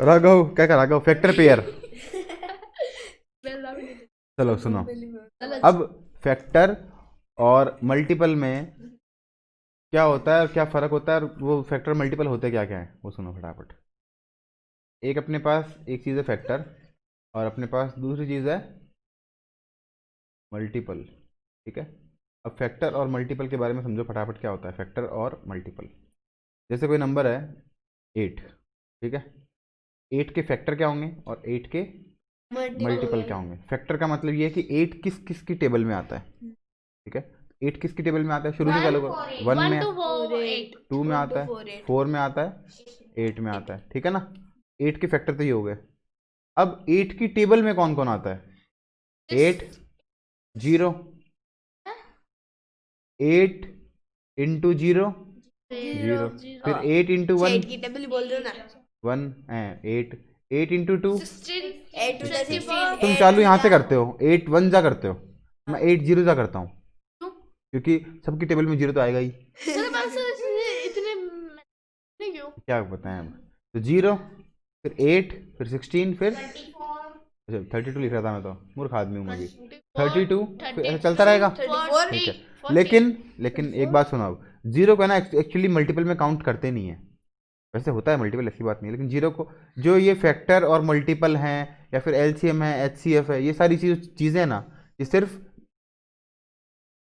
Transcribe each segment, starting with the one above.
राघव क्या कर Raghav, factor pair. चलो सुनो, अब फैक्टर और मल्टीपल में क्या होता है और क्या फ़र्क होता है, और वो फैक्टर मल्टीपल होते क्या क्या है वो सुनो फटाफट। एक अपने पास एक चीज़ है फैक्टर, और अपने पास दूसरी चीज़ है मल्टीपल। ठीक है, अब फैक्टर और मल्टीपल के बारे में समझो फटाफट, क्या होता है फैक्टर और मल्टीपल। जैसे कोई नंबर है 8, ठीक है, 8 के फैक्टर क्या होंगे और 8 के मल्टीपल क्या होंगे। फैक्टर का मतलब ये है कि 8 किस किस की टेबल में आता है। ठीक है, 8 किसकी टेबल में आता है, शुरू से चलो, 1 में, 2 में आता है, 4 में आता है, 8 में आता है। ठीक है ना, 8 के फैक्टर तो ये हो गए। अब 8 की टेबल में कौन कौन आता है, 8 0, 8 इंटू 0 0, फिर 8 इंटू 1 की टेबल बोल रहे हो ना, 1 है, 8 8 इंटू 2, 8 to the 16, तुम चालू यहाँ से करते हो, 8 1 जा करते हो, मैं 8 0 जा करता हूँ, क्योंकि सबकी टेबल में 0 तो आएगा ही। क्या बताएं अब, तो 0, फिर 8, फिर 16, फिर 32 लिख रहा था मैं, तो मूर्ख आदमी हूँ मैं भी। 32, फिर ऐसा चलता रहेगा। 34, ठीक है, लेकिन एक बात सुनो, अब 0 को ना एक्चुअली मल्टीपल में काउंट करते नहीं है। वैसे होता है मल्टीपल, ऐसी बात नहीं है, लेकिन 0 को, जो ये फैक्टर और मल्टीपल हैं या फिर एलसीएम है, एचसीएफ है, ये सारी चीज़ें ना, ये सिर्फ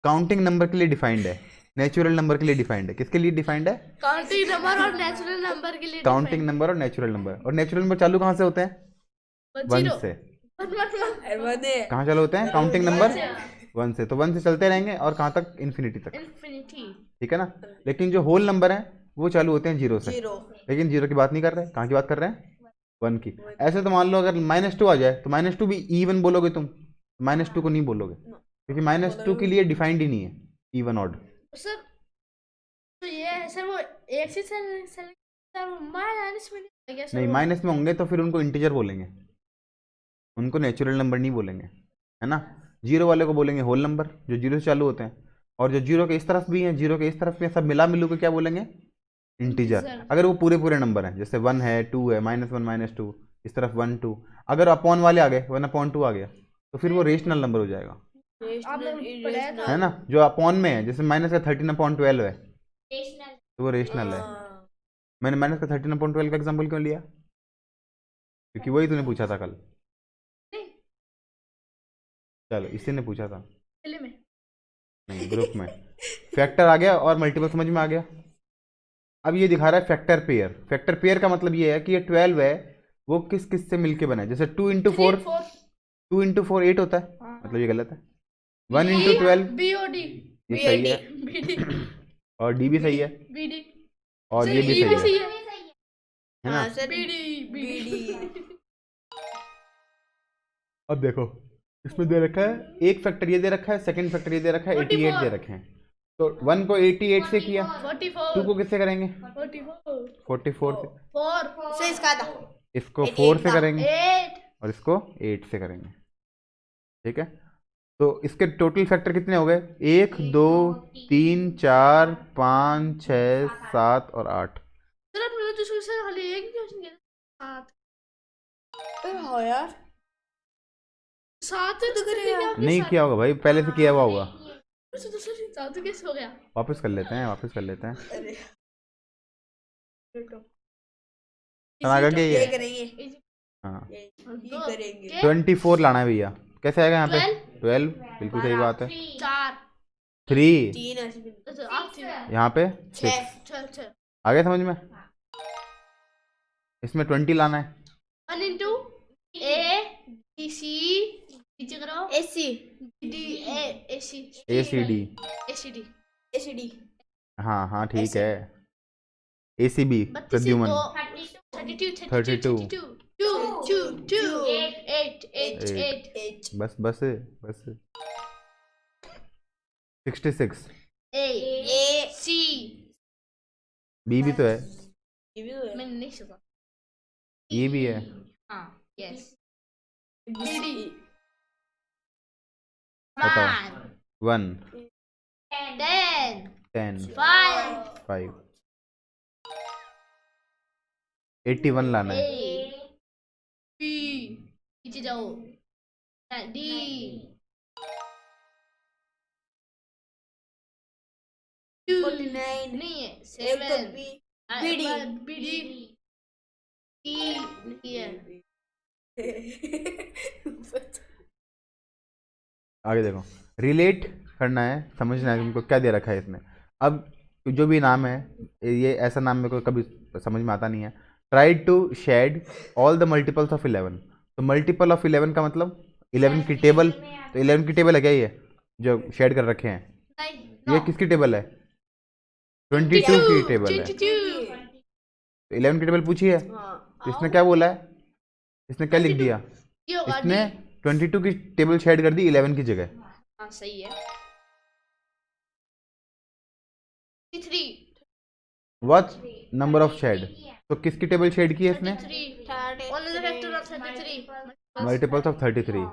काउंटिंग नंबर के लिए डिफाइंड है, नेचुरल नंबर के लिए डिफाइंड है। किसके लिए डिफाइंड है, काउंटिंग नंबर और नेचुरल नंबर के लिए काउंटिंग नंबर और नेचुरल नंबर। और नेचुरल नंबर चालू कहाँ से होते हैं, 1 से। कहाँ चालू होते हैं काउंटिंग नंबर, 1 से, तो 1 से चलते रहेंगे और कहाँ तक, इन्फिनिटी तक। ठीक है ना, लेकिन जो होल नंबर है वो चालू होते हैं 0 से। लेकिन 0 की बात नहीं कर रहे, कहाँ की बात कर रहे हैं, 1 की। ऐसे तो मान लो अगर -2 आ जाए तो -2 भी इवन बोलोगे तुम, -2 को नहीं बोलोगे, क्योंकि -2 के लिए डिफाइंड ही नहीं है इवन ऑड। सर तो ये है सर, वो एक से माइनस में नहीं है सर, नहीं, वो माइनस में होंगे तो फिर उनको इंटीजर बोलेंगे, उनको नेचुरल नंबर नहीं बोलेंगे, है ना। 0 वाले को बोलेंगे होल नंबर, जो 0 से चालू होते हैं, और जो 0 के इस तरफ भी हैं, 0 के इस तरफ भी हैं, सब मिला मिलू के क्या बोलेंगे, इंटीजर। अगर वो पूरे पूरे नंबर हैं, जैसे 1 है, 2 है, -1 -2, इस तरफ 1 2, अगर अपॉन वाले आ गए, 1/2 आ गया, तो फिर वो रेशनल नंबर हो जाएगा, है ना। जो अपॉन में है, जैसे माइनस का 13/12 है, तो वो रेशनल है। मैंने माइनस का 13/12 का एग्जाम्पल क्यों लिया, क्योंकि वही तूने पूछा था कल। चलो, इसी ने पूछा था, नहीं ग्रुप में। फैक्टर आ गया और मल्टीपल समझ में आ गया। अब ये दिखा रहा है फैक्टर पेयर। फैक्टर पेयर का मतलब ये है कि ये 12 है, वो किस किस से मिलके बना है। जैसे 2 इंटू 4, 2 इंटू 4 8 होता है, मतलब ये गलत है। 1 इंटू 12 ये सही है, और डी भी सही है, और ये भी सही है ना। अब देखो, इसमें दे रखा है एक फैक्टर ये दे रखा है, सेकंड फैक्टर ये दे रखा है, 88 दे रखे हैं। तो 1 को 88 से किया, 2 को किससे करेंगे, 44 से, इसको 4 से करेंगे, और इसको 8 से करेंगे। ठीक है, तो इसके टोटल फैक्टर कितने हो गए, 1 2 3 4 5 6 7 और 8। सर मैंने तो सर खाली एक ही क्वेश्चन किया, 7 7 तो करेगा नहीं किया होगा भाई, पहले से किया हुआ होगा। तो सर 7 कैसे हो गया, वापस कर लेते हैं, वापस कर लेते हैं। आगे ये करेंगे, हाँ, करेंगे 24 लाना है भैया, कैसे आएगा यहाँ पे, 12, बिल्कुल सही बात है। 3 यहाँ पे 6, आ गया समझ में। इसमें 20 लाना है, 1 इंटू ए बी सी नीचे करो, AC D A C ACD, ACD ACD हाँ हाँ ठीक है, ACB प्रद्युमन 32 8, बस बस बस 66, ए सी B भी तो है, मैंने नहीं सुना, ये भी है, हाँ यस, डी बताओ 1 10 10 5 5 81 लाना है। ए बी नीचे जाओ डी टू 49 नहीं है एक तो 7 बी बीडी बीडी ई नहीं है आगे देखो, रिलेट करना है, समझना है तुमको क्या दे रखा है इसमें। अब जो भी नाम है, ये ऐसा नाम मेरे को कभी समझ में आता नहीं है। Try to shade all the multiples of 11। तो मल्टीपल ऑफ 11 का मतलब 11 की टेबल, तो 11 की टेबल है क्या ये जो शेड कर रखे हैं? नहीं ये किसकी टेबल है? 22 की टेबल है। 22 तो 11 की टेबल पूछी है, तो इसने क्या बोला है, इसने क्या लिख दिया? ये होगा इसने 22 की टेबल शेड कर दी 11 की जगह। हाँ सही है 3 व्हाट नंबर ऑफ शेड? तो किसकी टेबल शेड की है इसने? 33 1 is the factor of 33 multiples of 33।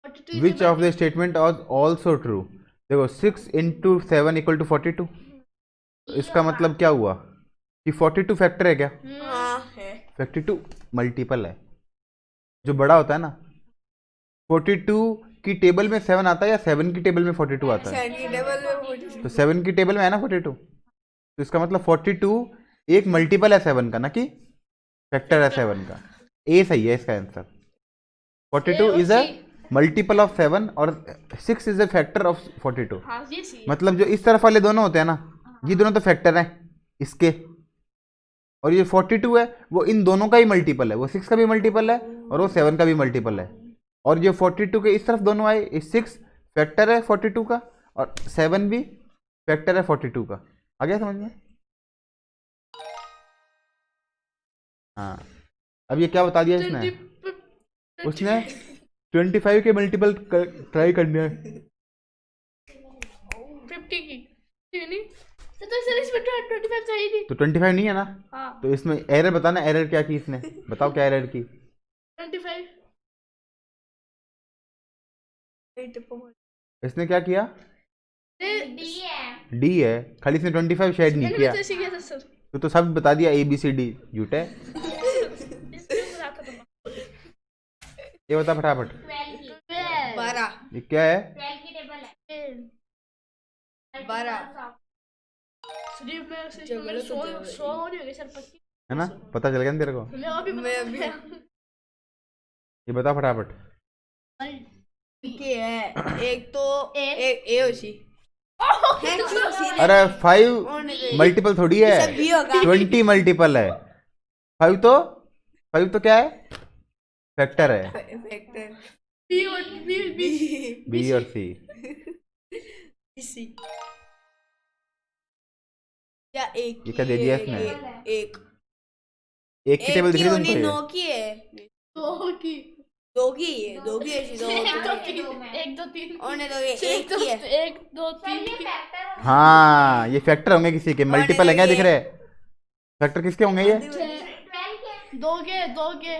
42 which of the statement was also true? देखो 6 इंटू 7 इक्वल टू 42। इसका मतलब क्या हुआ कि 42 फैक्टर है क्या? हाँ है 52 मल्टीपल है। जो बड़ा होता है ना, 42 की टेबल में 7 आता है या 7 की टेबल में 42 आता है? 7 की टेबल में 42 तो 7 की टेबल में है ना 42, तो इसका मतलब 42 एक मल्टीपल है 7 का, ना कि फैक्टर है 7 का। ए सही है इसका answer. 42 is a multiple of 7 और 6 इज अ फैक्टर ऑफ 42। हाँ ये सही मतलब जो इस तरफ वाले दोनों होते हैं ना, ये दोनों तो फैक्टर हैं इसके, और ये 42 है वो इन दोनों का ही मल्टीपल है। वो 6 का भी मल्टीपल है और वो 7 का भी मल्टीपल है। और जो 42 के इस तरफ दोनों आए, ये 6 फैक्टर है 42 का और 7 भी फैक्टर है 42 का। आ गया समझ में? हाँ, अब ये क्या बता दिया इसने? उसने 25 के मल्टीपल ट्राई करने हैं। 50 की नहीं तो सर इसमें 25 चाहिए नहीं तो 25 नहीं है ना, हाँ तो इसमें एरर बताना, एरर क्या की इसने, बताओ क्या एरर की? 25 इसने क्या किया? डी है डी है, खाली इसने 25 शेड नहीं मैंने किया। तो ऐसे किया था सर तो सब बता दिया ए बी सी डी, झूठ है। इसमें मजा आता था ये बता फटाफट, 12 ये क्या है? 12 शरीफ में से जो गलत होता है 100 नहीं हो गए सर 25 है ना, पता चल गया ना तेरे को? मैं अभी मैं ये बता फटाफट। के है एक तो एक ए होशी है क्यों सी अरे 5 मल्टीपल थोड़ी है, सब भी होगा 20 मल्टीपल है। 5 तो क्या है? फैक्टर है। फैक्टर बी और बी बी बी और सी। सी या एक ये क्या दे दिया इसने? एक एक की टेबल दिख रही है होनी तुमको? 9 की है दो की दो की है दो की है दो एक दो तीन एक दो तीन होने दो ये एक की है एक दो तीन हाँ, ये फैक्टर होंगे किसी के, मल्टीपल है क्या दिख रहे? फैक्टर किसके होंगे ये? दो के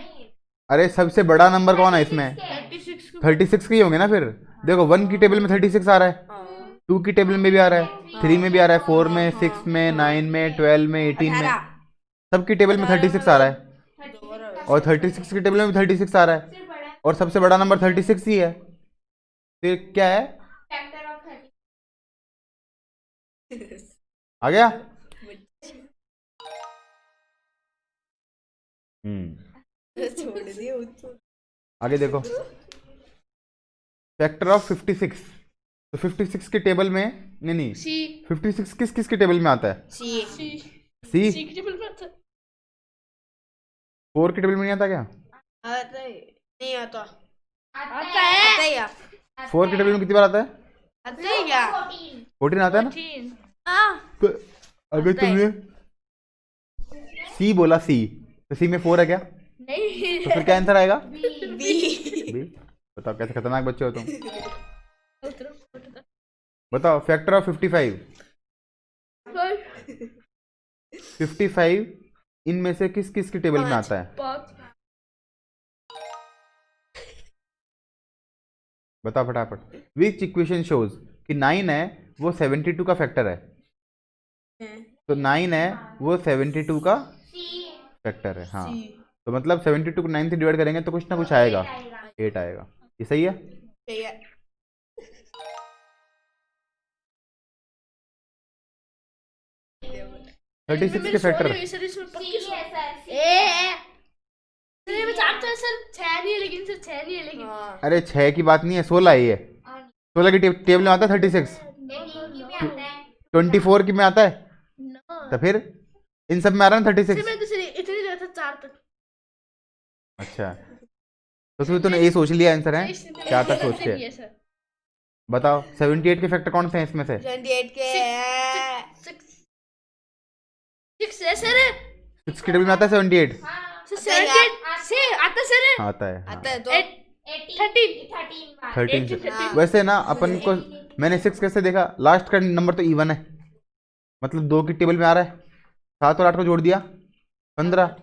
अरे सबसे बड़ा नंबर कौन है इसमें? 36 36 के ही होंगे ना फिर। देखो 1 की टेबल में 36 आ रहा है, 2 की टेबल में भी आ रहा है, 3 में भी आ रहा है, 4 में, 6 में, 9 में, 12 में, 18 में, सबकी टेबल में 36 आ रहा है। और 36 की टेबल में भी 36 आ रहा है, और सबसे बड़ा नंबर 36 ही है। फिर क्या है? आ गया? छोड़ दिया उसको आगे देखो, फैक्टर ऑफ 56। तो 56 की टेबल में नहीं, सी 56 किस किस की टेबल में आता है? सी सी सी। सी की टेबल पर था 4 की टेबल में नहीं आता क्या? आता है नहीं आता आता आता है है या 4 की टेबल में कितनी बार आता है? आता है क्या 14 आता है ना। 14 तो अगर तुमने सी बोला, सी तो सी में 4 है क्या? नहीं तो फिर क्या आंसर आएगा? B B. बताओ कैसे खतरनाक बच्चे हो तुम। बताओ फैक्टर ऑफ 55। 55 इनमें से किस किस की टेबल में आता है? बताओ फटाफट। विच इक्वेशन शोज कि 9 है वो 72 का फैक्टर है? तो 9 है वो 72 का फैक्टर है। हाँ, तो मतलब 72 को 9 से डिवाइड करेंगे तो कुछ ना कुछ आएगा, 8 आएगा। ये सही है? सही है। थर्टी सिक्स के फैक्टर सर इसमें पक्की ए सर ये जानते हैं सर 6 नहीं है लेकिन सर 6 नहीं है लेकिन हाँ। अरे 6 की बात नहीं है, 16 है ये। 16 की टेबल में आता है 36, 24 की में आता है, नो तो फिर इन सब में आ रहा है 36। सर मैं तो सर इतनी देर तक 4 तक अच्छा, तो फिर तूने ए सोच लिया आंसर है, 4 तक सोच के। सर बताओ 78 के फैक्टर कौन से हैं इसमें से? 28 के 6 है सर 6 की टेबल में आता है 78? सर 78 से आता सर आता है, हाँ। आता है तो 13 13 वैसे ना अपन को मैंने 6 कैसे देखा, लास्ट का नंबर तो इवन है, मतलब 2 की टेबल में आ रहा है, 7 और 8 को जोड़ दिया 15,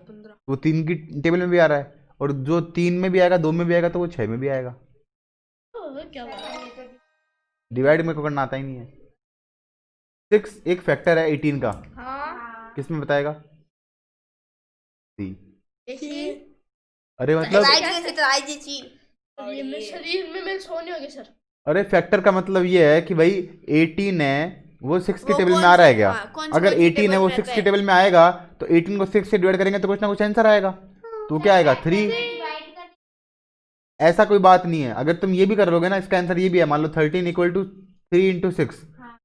वो 3 की टेबल में भी आ रहा है, और जो 3 में भी आएगा 2 में भी आएगा तो वो 6 में भी आएगा। क्या बात है डिवाइड में को करना आता ही नहीं है। 6 एक फैक्टर है 18 का, हाँ किस में बताएगा? सी। देखिए अरे मतलब ये मैं शरीर में मेरे सोने हो गए सर अरे फैक्टर का मतलब ये है कि भाई 18 है वो 6 की वो टेबल कौन में आ रहा है सी- क्या? हाँ, कौन सी- अगर कौन सी 18 है टेबल वो में 6 आता की है? टेबल में आएगा तो 18 को 6 से डिवाइड करेंगे तो कुछ ना कुछ आंसर आएगा, तो क्या आएगा? 3। ऐसा कोई बात नहीं है, अगर तुम ये भी कर लोगे ना, इसका आंसर ये भी है, मान लो 13 इक्वल टू 3 इंटू 6,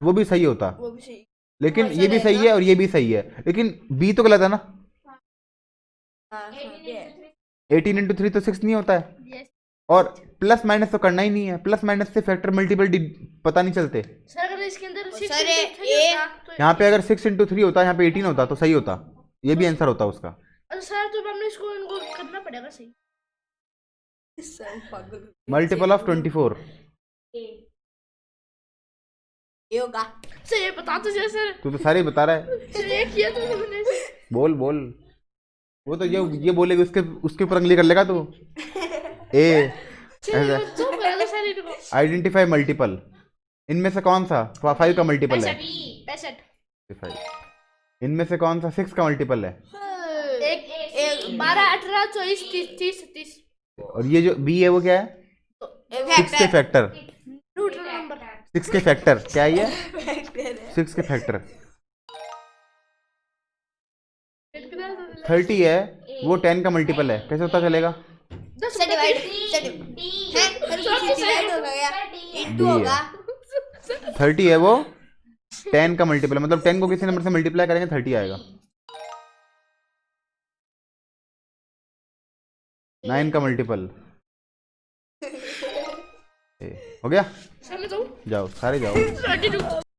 वो भी सही होता, वो भी सही। लेकिन हाँ, ये भी चलेगा। सही है और ये भी सही है, लेकिन बी तो गलत है ना। हाँ, ये है। 18 इंटू 3 तो 6 नहीं होता है, यस और प्लस माइनस तो करना ही नहीं है, प्लस माइनस से फैक्टर मल्टीपल पता नहीं चलते। सर अगर इसके अंदर और 6 सर, ये तो यहाँ पे अगर 6 इंटू 3 होता, यहाँ पे 18 होता तो सही होता, ये भी आंसर होता उसका। अच्छा सर तो हमने इसको इनको करना पड़ेगा सही सर पागल। Multiple of 24। ये होगा। सर ये बता तो जैसे सर तू तो सारे ही बता रहा है, सर ये किया तो हमने बोल बोल। वो तो ये बोलेगी उसके ऊपर अंगली कर लेगा तू। ए सर जो करेगा सर इनको आइडेंटिफाई मल्टीपल, इनमें से कौन सा 5 का मल्टीपल है? 65 इनमें से कौन सा 6 का मल्टीपल है? एक 12 18 24 30 30 और ये जो बी है वो क्या है? 6 के फैक्टर, न्यूट्रल नंबर 6 के फैक्टर क्या है ये? 6 के फैक्टर 30 है वो 10 का मल्टीपल है, कैसे पता चलेगा? सर डिवाइड सर डिवाइड हो गया इंटू D है। होगा 30 है वो 10 का मल्टीपल है, मतलब 10 को किसी नंबर से मल्टीप्लाई करेंगे 30 आएगा। 9 का मल्टीपल हो गया। सर मैं जाऊं जाओ सारे जाओ। 32